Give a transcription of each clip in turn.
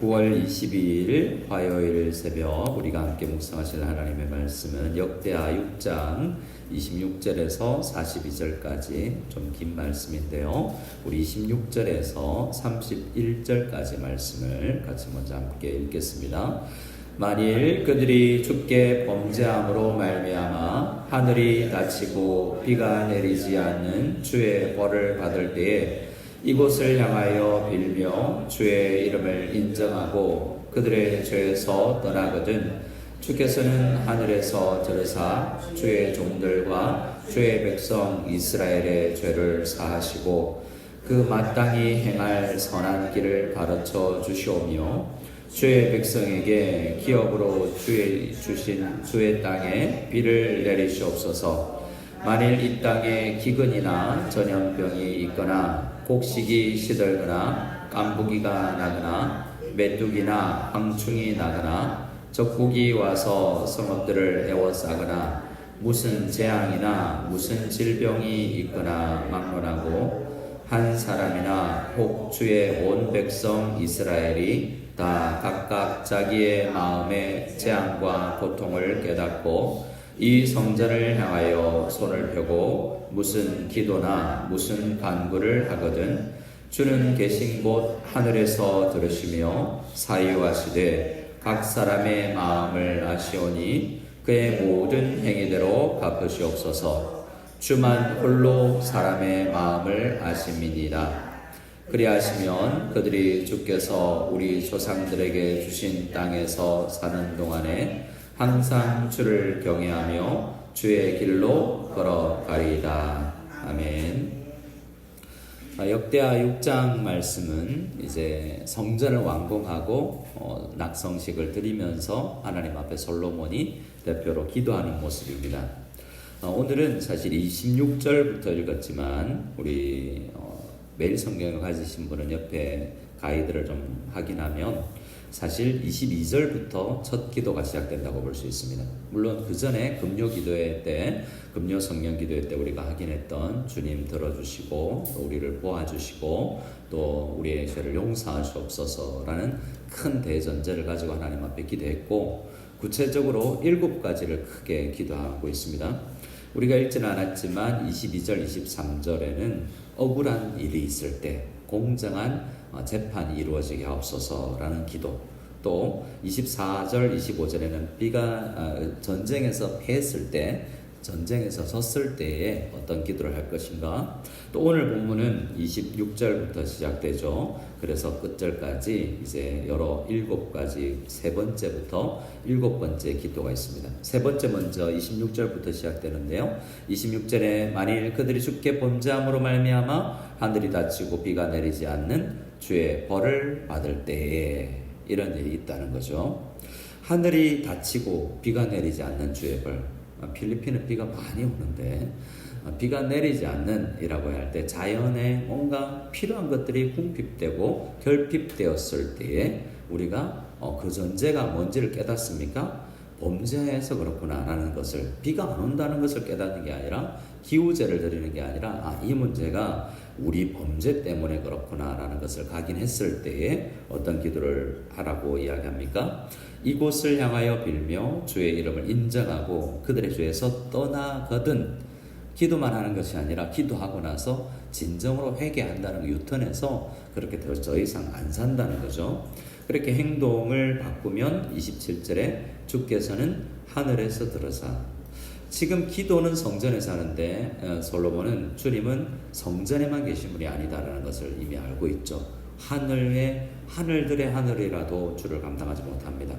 9월 22일 화요일 새벽 우리가 함께 묵상하실 하나님의 말씀은 역대하 6장 26절에서 42절까지 좀 긴 말씀인데요. 우리 26절에서 31절까지 말씀을 같이 먼저 함께 읽겠습니다. 만일 그들이 주께 범죄함으로 말미암아 하늘이 닫히고 비가 내리지 않는 주의 벌을 받을 때에 이곳을 향하여 빌며 주의 이름을 인정하고 그들의 죄에서 떠나거든 주께서는 하늘에서 들으사 주의 종들과 주의 백성 이스라엘의 죄를 사하시고 그 마땅히 행할 선한 길을 가르쳐 주시오며 주의 백성에게 기업으로 주신 주의 땅에 비를 내리시옵소서. 만일 이 땅에 기근이나 전염병이 있거나 곡식이 시들거나 깐부기가 나거나 메뚜기나 황충이 나거나 적국이 와서 성읍들을 에워싸거나 무슨 재앙이나 무슨 질병이 있거나 막론하고 한 사람이나 혹 주의 온 백성 이스라엘이 다 각각 자기의 마음의 재앙과 고통을 깨닫고 이 성전을 향하여 손을 펴고 무슨 기도나 무슨 간구를 하거든 주는 계신 곳 하늘에서 들으시며 사유하시되 각 사람의 마음을 아시오니 그의 모든 행위대로 갚으시옵소서. 주만 홀로 사람의 마음을 아심이니라. 그리하시면 그들이 주께서 우리 조상들에게 주신 땅에서 사는 동안에 항상 주를 경외하며 주의 길로 걸어가리이다. 아멘. 역대하 6장 말씀은 이제 성전을 완공하고 낙성식을 드리면서 하나님 앞에 솔로몬이 대표로 기도하는 모습입니다. 오늘은 사실 26절부터 읽었지만 우리 매일 성경을 가지신 분은 옆에 가이드를 좀 확인하면 사실 22절부터 첫 기도가 시작된다고 볼 수 있습니다. 물론 그 전에 금요 기도회 때, 금요 성령 기도회 때 우리가 확인했던 주님 들어주시고 또 우리를 보아주시고 또 우리의 죄를 용서하시옵소서라는 큰 대전제를 가지고 하나님 앞에 기도했고 구체적으로 7가지를 크게 기도하고 있습니다. 우리가 읽지는 않았지만 22절, 23절에는 억울한 일이 있을 때 공정한 재판이 이루어지게 하옵소서라는 기도, 또 24절, 25절에는 비가 전쟁에서 패했을 때, 전쟁에서 졌을 때에 어떤 기도를 할 것인가. 또 오늘 본문은 26절부터 시작되죠. 그래서 끝절까지 이제 여러 7가지, 세 번째부터 7번째 기도가 있습니다. 세 번째 먼저 26절부터 시작되는데요. 26절에 만일 그들이 주께 범죄함으로 말미암아 하늘이 닫히고 비가 내리지 않는 주의 벌을 받을 때에 이런 일이 있다는 거죠. 하늘이 닫히고 비가 내리지 않는 주의 벌. 필리핀은 비가 많이 오는데 비가 내리지 않는 이라고 할 때 자연에 뭔가 필요한 것들이 궁핍되고 결핍되었을 때에 우리가 그 전제가 뭔지를 깨닫습니까? 범죄해서 그렇구나 라는 것을, 비가 안 온다는 것을 깨닫는 게 아니라 기우제를 드리는 게 아니라 이 문제가 우리 범죄 때문에 그렇구나 라는 것을 각인했을 때에 어떤 기도를 하라고 이야기합니까? 이곳을 향하여 빌며 주의 이름을 인정하고 그들의 죄에서 떠나거든. 기도만 하는 것이 아니라 기도하고 나서 진정으로 회개한다는 유턴해서 그렇게 더 이상 안 산다는 거죠. 그렇게 행동을 바꾸면 27절에 주께서는 하늘에서 들으사. 지금 기도는 성전에서 하는데 솔로몬은 주님은 성전에만 계신 분이 아니다라는 것을 이미 알고 있죠. 하늘들의 하늘이라도 주를 감당하지 못합니다.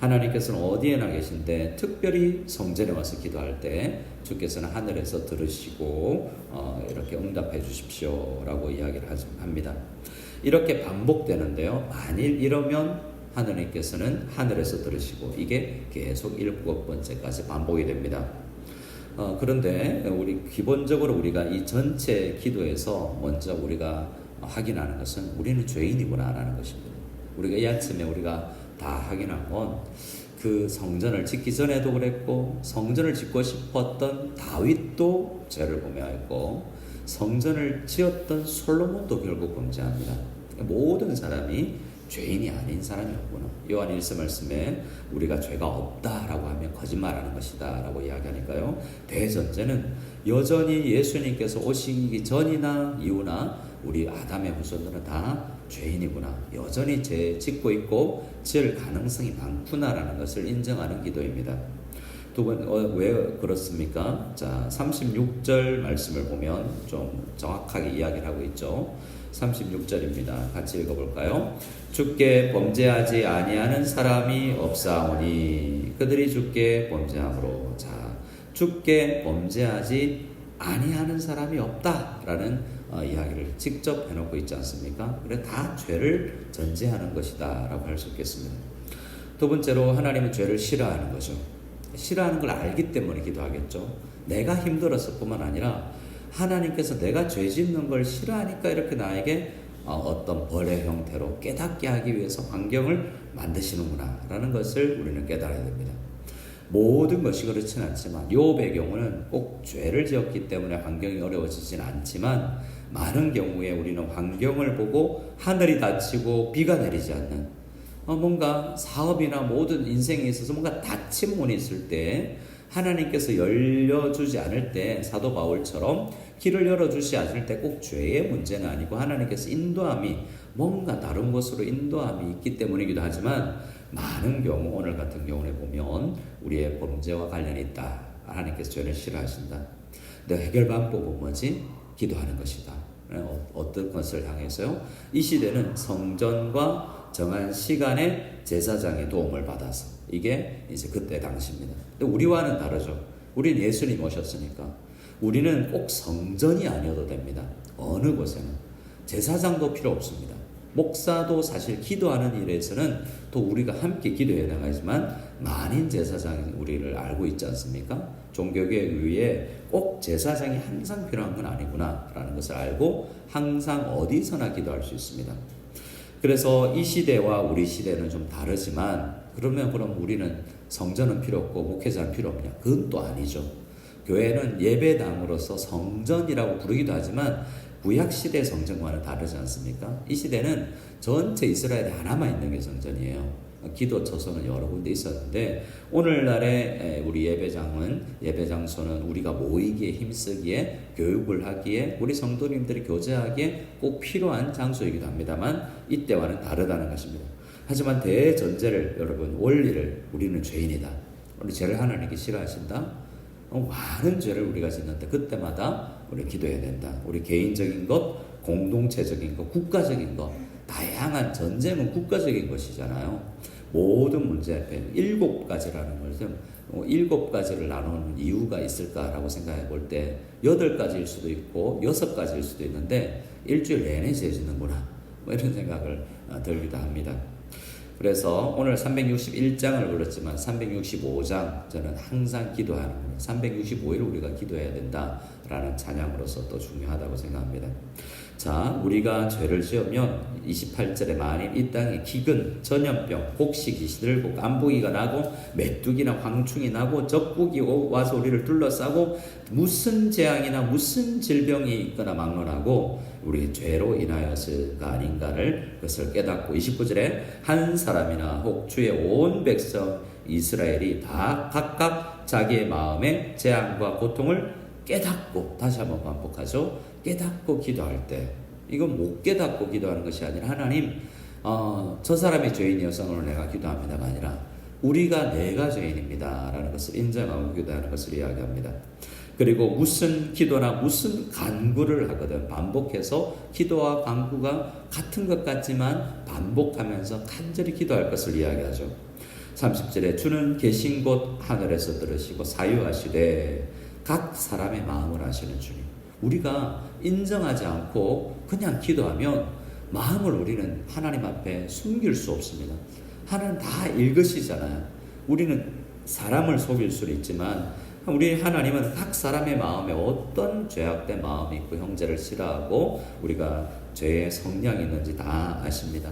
하나님께서는 어디에나 계신데 특별히 성전에 와서 기도할 때 주께서는 하늘에서 들으시고 이렇게 응답해 주십시오 라고 이야기를 합니다. 이렇게 반복되는데요. 만일 이러면 하나님께서는 하늘에서 들으시고 이게 계속 7번째까지 반복이 됩니다. 그런데 기본적으로 우리가 이 전체 기도에서 먼저 우리가 확인하는 것은 우리는 죄인이구나 라는 것입니다. 우리가 이 아침에 우리가 다 확인한 건 그 성전을 짓기 전에도 그랬고 성전을 짓고 싶었던 다윗도 죄를 범하였고 성전을 지었던 솔로몬도 결국 범죄합니다. 모든 사람이 죄인이 아닌 사람이 없구나. 요한 1서 말씀에 우리가 죄가 없다라고 하면 거짓말하는 것이다 라고 이야기하니까요. 대전제는 여전히 예수님께서 오시기 전이나 이후나 우리 아담의 후손들은 다 죄인이구나. 여전히 죄 짓고 있고 지을 가능성이 많구나라는 것을 인정하는 기도입니다. 두 번, 왜 그렇습니까? 자, 36절 말씀을 보면 좀 정확하게 이야기를 하고 있죠. 36절입니다. 같이 읽어볼까요? 주께 범죄하지 아니하는 사람이 없사오니 그들이 주께 범죄함으로. 자, 주께 범죄하지 아니하는 사람이 없다라는 이야기를 직접 해놓고 있지 않습니까? 그래 다 죄를 전제하는 것이다 라고 할 수 있겠습니다. 두 번째로 하나님은 죄를 싫어하는 거죠. 싫어하는 걸 알기 때문에 기도하겠죠. 내가 힘들었을 뿐만 아니라 하나님께서 내가 죄 짓는 걸 싫어하니까 이렇게 나에게 어떤 벌의 형태로 깨닫게 하기 위해서 환경을 만드시는구나 라는 것을 우리는 깨달아야 됩니다. 모든 것이 그렇지는 않지만 욥의 경우는 꼭 죄를 지었기 때문에 환경이 어려워지진 않지만 많은 경우에 우리는 환경을 보고 하늘이 닫히고 비가 내리지 않는 뭔가 사업이나 모든 인생에 있어서 뭔가 닫힌 문이 있을 때 하나님께서 열려주지 않을 때 사도 바울처럼 길을 열어주지 않을 때 꼭 죄의 문제는 아니고 하나님께서 인도함이 뭔가 다른 곳으로 인도함이 있기 때문이기도 하지만 많은 경우 오늘 같은 경우에 보면 우리의 범죄와 관련이 있다. 하나님께서 죄를 싫어하신다. 내 해결 방법은 뭐지? 기도하는 것이다. 어떤 것을 향해서요? 이 시대는 성전과 정한 시간에 제사장의 도움을 받아서 이게 이제 그때 당시입니다. 근데 우리와는 다르죠. 우리는 예수님 오셨으니까 우리는 꼭 성전이 아니어도 됩니다. 어느 곳에는 제사장도 필요 없습니다. 목사도 사실 기도하는 일에서는 또 우리가 함께 기도해야 나가지만 만인 제사장이 우리를 알고 있지 않습니까? 종교개혁 위에 꼭 제사장이 항상 필요한 건 아니구나 라는 것을 알고 항상 어디서나 기도할 수 있습니다. 그래서 이 시대와 우리 시대는 좀 다르지만 그럼 우리는 성전은 필요 없고 목회자는 필요 없냐? 그건 또 아니죠. 교회는 예배당으로서 성전이라고 부르기도 하지만 구약시대 성전과는 다르지 않습니까? 이 시대는 전체 이스라엘에 하나만 있는 게 성전이에요. 기도 처소는 여러 군데 있었는데 오늘날의 우리 예배장소는 우리가 모이기에 힘쓰기에 교육을 하기에 우리 성도님들이 교제하기에 꼭 필요한 장소이기도 합니다만 이때와는 다르다는 것입니다. 하지만 대전제를 여러분 원리를 우리는 죄인이다. 우리 죄를 하나님께 싫어하신다. 많은 죄를 우리가 짓는데 그때마다 우리 기도해야 된다. 우리 개인적인 것, 공동체적인 것, 국가적인 것, 다양한 전쟁은 국가적인 것이잖아요. 모든 문제 앞에 7가지라는 것은 7가지를 나누는 이유가 있을까라고 생각해 볼 때 8가지일 수도 있고 6가지일 수도 있는데 일주일 내내 죄 짓는구나 이런 생각을 들기도 합니다. 그래서 오늘 361장을 불렀지만 365장 저는 항상 기도하는 거예요. 365일 우리가 기도해야 된다라는 찬양으로서 또 중요하다고 생각합니다. 자, 우리가 죄를 지으면 28절에 만일 이 땅에 기근, 전염병, 곡식이 시들고 깐부기가 나고 메뚜기나 황충이 나고 적국이 와서 우리를 둘러싸고 무슨 재앙이나 무슨 질병이 있거나 막론하고 우리 죄로 인하여서가 아닌가를 그것을 깨닫고 29절에 한 사람이나 혹 주의 온 백성 이스라엘이 다 각각 자기의 마음의 재앙과 고통을 깨닫고 다시 한번 반복하죠. 깨닫고 기도할 때 이건 못 깨닫고 기도하는 것이 아니라 하나님 저 사람이 죄인이어서 오늘 내가 기도합니다가 아니라 우리가 내가 죄인입니다 라는 것을 인정하고 기도하는 것을 이야기합니다. 그리고 무슨 기도나 무슨 간구를 하거든 반복해서 기도와 간구가 같은 것 같지만 반복하면서 간절히 기도할 것을 이야기하죠. 30절에 주는 계신 곳 하늘에서 들으시고 사유하시되 각 사람의 마음을 아시는 주님. 우리가 인정하지 않고 그냥 기도하면 마음을 우리는 하나님 앞에 숨길 수 없습니다. 하나님 다 읽으시잖아요. 우리는 사람을 속일 수는 있지만 우리 하나님은 각 사람의 마음에 어떤 죄악된 마음이 있고 형제를 싫어하고 우리가 죄의 성량이 있는지 다 아십니다.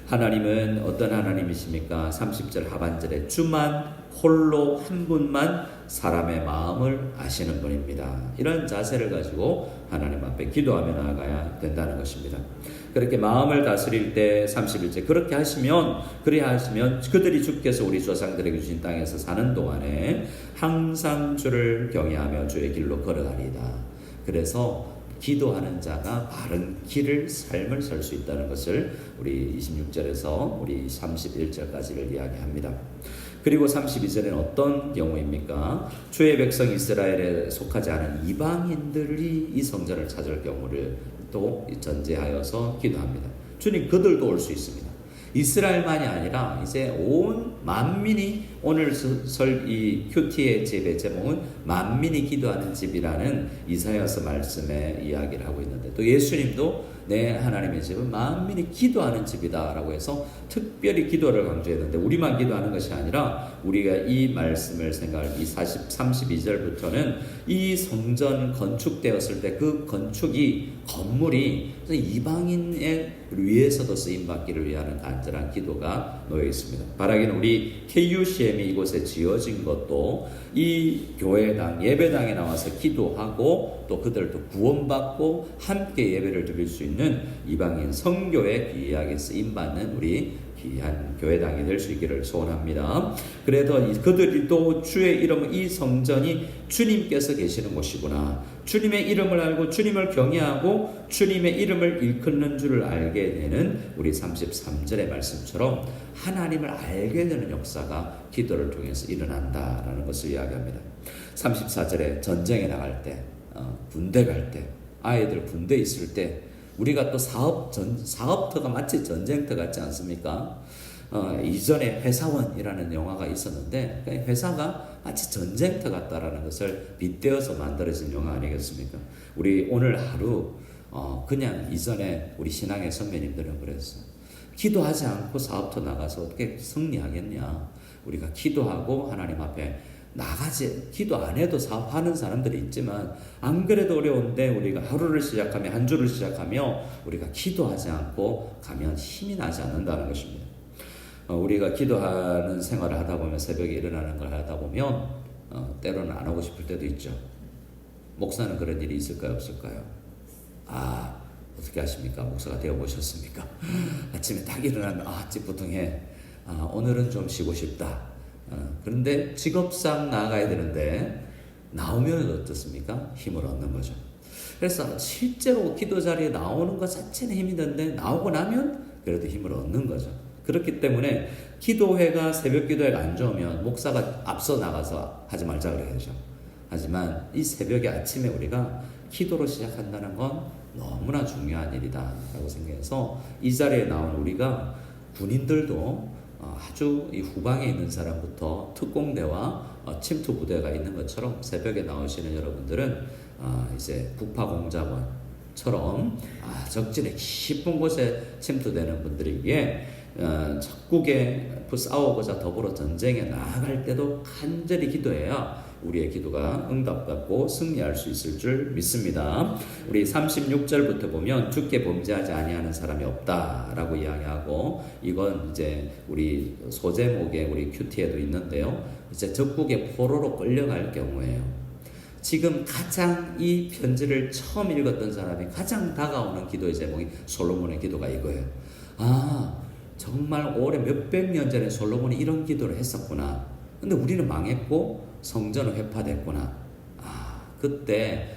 하나님은 어떤 하나님이십니까? 30절 하반절에 주만 홀로 한 분만 사람의 마음을 아시는 분입니다. 이런 자세를 가지고 하나님 앞에 기도하며 나아가야 된다는 것입니다. 그렇게 마음을 다스릴 때 31절 그렇게 하시면 그래야 하시면 그들이 주께서 우리 조상들에게 주신 땅에서 사는 동안에 항상 주를 경외하며 주의 길로 걸어가리이다. 그래서 기도하는 자가 바른 길을 삶을 살 수 있다는 것을 우리 26절에서 우리 31절까지를 이야기합니다. 그리고 32절에는 어떤 경우입니까? 주의 백성 이스라엘에 속하지 않은 이방인들이 이 성전을 찾을 경우를 또 전제하여서 기도합니다. 주님 그들도 올 수 있습니다. 이스라엘만이 아니라 이제 온 만민이 오늘 이 큐티의 집의 제목은 만민이 기도하는 집이라는 이사야서 말씀에 이야기를 하고 있는데 또 예수님도 내 하나님의 집은 만민이 기도하는 집이다 라고 해서 특별히 기도를 강조했는데 우리만 기도하는 것이 아니라 우리가 이 말씀을 생각할 이 32절부터는 이 성전 건축되었을 때 그 건물이 이방인의 위해서도 쓰임받기를 위한 간절한 기도가 놓여 있습니다. 바라기는 우리 KUCM이 이곳에 지어진 것도 이 교회당 예배당에 나와서 기도하고 또 그들도 구원받고 함께 예배를 드릴 수 있는 이방인 선교에 귀하게 쓰임받는 우리 귀한 교회당이 될 수 있기를 소원합니다. 그래도 그들이 또 주의 이름은 이 성전이 주님께서 계시는 곳이구나. 주님의 이름을 알고 주님을 경외하고 주님의 이름을 일컫는 줄을 알게 되는 우리 33절의 말씀처럼 하나님을 알게 되는 역사가 기도를 통해서 일어난다라는 것을 이야기합니다. 34절에 전쟁에 나갈 때, 군대 갈 때, 아이들 군대 있을 때 우리가 또 사업터가 마치 전쟁터 같지 않습니까? 이전에 회사원이라는 영화가 있었는데 회사가 마치 전쟁터 같다라는 것을 빗대어서 만들어진 영화 아니겠습니까? 우리 오늘 하루 그냥 이전에 우리 신앙의 선배님들은 그랬어요. 기도하지 않고 사업터 나가서 어떻게 승리하겠냐? 우리가 기도하고 하나님 앞에 나가지 기도 안 해도 사업하는 사람들이 있지만 안 그래도 어려운데 우리가 하루를 시작하며 한 주를 시작하며 우리가 기도하지 않고 가면 힘이 나지 않는다는 것입니다. 우리가 기도하는 생활을 하다 보면 새벽에 일어나는 걸 하다 보면 때로는 안 하고 싶을 때도 있죠. 목사는 그런 일이 있을까요 없을까요? 어떻게 하십니까? 목사가 되어보셨습니까? 아침에 딱 일어나면 찌뿌둥해. 오늘은 좀 쉬고 싶다. 그런데 직업상 나가야 되는데 나오면 어떻습니까? 힘을 얻는 거죠. 그래서 실제로 기도 자리에 나오는 것 자체는 힘이 드는데 나오고 나면 그래도 힘을 얻는 거죠. 그렇기 때문에 기도회가 새벽 기도회가 안 좋으면 목사가 앞서 나가서 하지 말자 그래야죠. 하지만 이 새벽에 아침에 우리가 기도로 시작한다는 건 너무나 중요한 일이다 라고 생각해서 이 자리에 나온 우리가 군인들도 아주 이 후방에 있는 사람부터 특공대와 침투 부대가 있는 것처럼 새벽에 나오시는 여러분들은 이제 북파공작원처럼 적진에 깊은 곳에 침투되는 분들에게 적국에 싸우고자 더불어 전쟁에 나아갈 때도 간절히 기도해야 우리의 기도가 응답받고 승리할 수 있을 줄 믿습니다. 우리 36절부터 보면 주께 범죄하지 아니하는 사람이 없다라고 이야기하고 이건 이제 우리 소제목에 우리 큐티에도 있는데요. 이제 적국의 포로로 끌려갈 경우에요. 지금 가장 이 편지를 처음 읽었던 사람이 가장 다가오는 기도의 제목이 솔로몬의 기도가 이거예요. 정말 오래 몇백 년 전에 솔로몬이 이런 기도를 했었구나. 근데 우리는 망했고 성전은 회파됐구나. 그때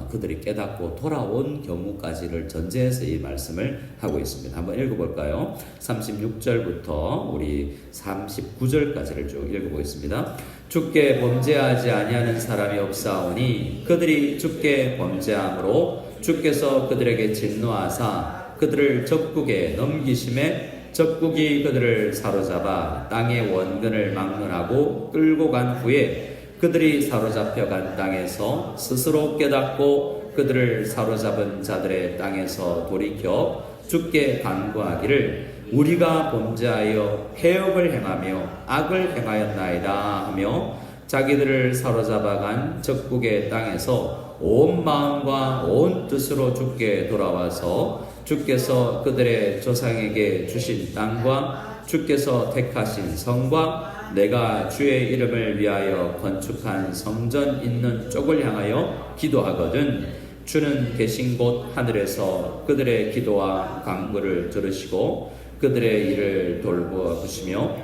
그들이 깨닫고 돌아온 경우까지를 전제해서 이 말씀을 하고 있습니다. 한번 읽어볼까요? 36절부터 우리 39절까지를 쭉 읽어보겠습니다. 주께 범죄하지 아니하는 사람이 없사오니 그들이 주께 범죄함으로 주께서 그들에게 진노하사 그들을 적국에 넘기심에 적국이 그들을 사로잡아 땅의 원근을 막론하고 끌고 간 후에 그들이 사로잡혀 간 땅에서 스스로 깨닫고 그들을 사로잡은 자들의 땅에서 돌이켜 주께 간구하기를 우리가 범죄하여 해역을 행하며 악을 행하였나이다 하며 자기들을 사로잡아간 적국의 땅에서 온 마음과 온 뜻으로 주께 돌아와서 주께서 그들의 조상에게 주신 땅과 주께서 택하신 성과 내가 주의 이름을 위하여 건축한 성전 있는 쪽을 향하여 기도하거든 주는 계신 곳 하늘에서 그들의 기도와 간구를 들으시고 그들의 일을 돌보시며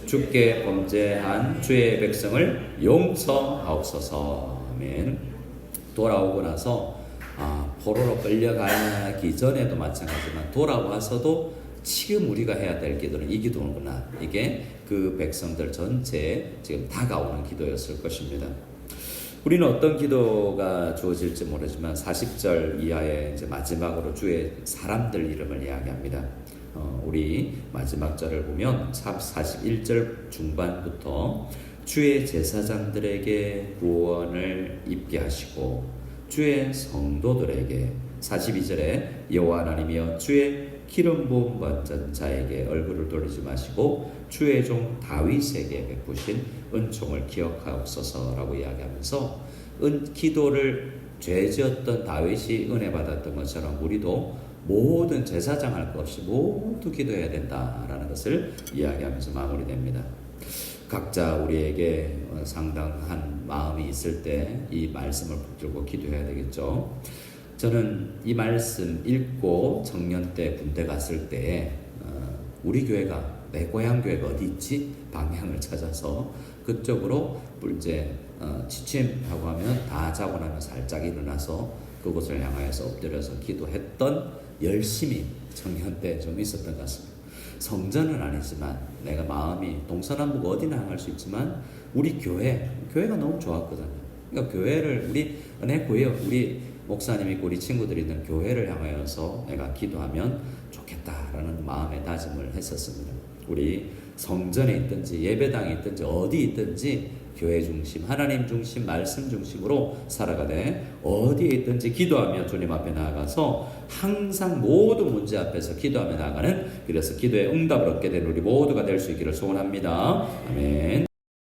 주께 범죄한 주의 백성을 용서하옵소서. 아멘. 돌아오고 나서 포로로 끌려가기 전에도 마찬가지지만 돌아와서도 지금 우리가 해야 될 기도는 이 기도구나. 이게 그 백성들 전체에 지금 다가오는 기도였을 것입니다. 우리는 어떤 기도가 주어질지 모르지만 40절 이하에 이제 마지막으로 주의 사람들 이름을 이야기합니다. 우리 마지막 절을 보면 41절 중반부터 주의 제사장들에게 구원을 입게 하시고 주의 성도들에게 42절에 여호와 하나님이여 주의 기름 부음 받은 자에게 얼굴을 돌리지 마시고 주의 종 다윗에게 베푸신 은총을 기억하옵소서라고 이야기하면서 기도를 죄지었던 다윗이 은혜 받았던 것처럼 우리도 모든 제사장 할 것 없이 모두 기도해야 된다라는 것을 이야기하면서 마무리됩니다. 각자 우리에게 상당한 마음이 있을 때 이 말씀을 붙들고 기도해야 되겠죠. 저는 이 말씀 읽고 청년 때 군대 갔을 때 우리 교회가 내 고향 교회가 어디 있지? 방향을 찾아서 그쪽으로 이제 취침하고 하면 다 자고 나면 살짝 일어나서 그곳을 향하여서 엎드려서 기도했던 열심히 청년 때 좀 있었던 것 같습니다. 성전은 아니지만 내가 마음이 동서남북 어디나 향할 수 있지만 우리 교회가 너무 좋았거든요. 그러니까 교회를 우리 은혜교회 우리 목사님 있고 우리 친구들이 있는 교회를 향하여서 내가 기도하면 좋겠다라는 마음의 다짐을 했었습니다. 우리 성전에 있든지 예배당에 있든지 어디 있든지 교회 중심, 하나님 중심, 말씀 중심으로 살아가되 어디에 있든지 기도하며 주님 앞에 나아가서 항상 모든 문제 앞에서 기도하며 나아가는, 그래서 기도의 응답을 얻게 된 우리 모두가 될 수 있기를 소원합니다. 아멘.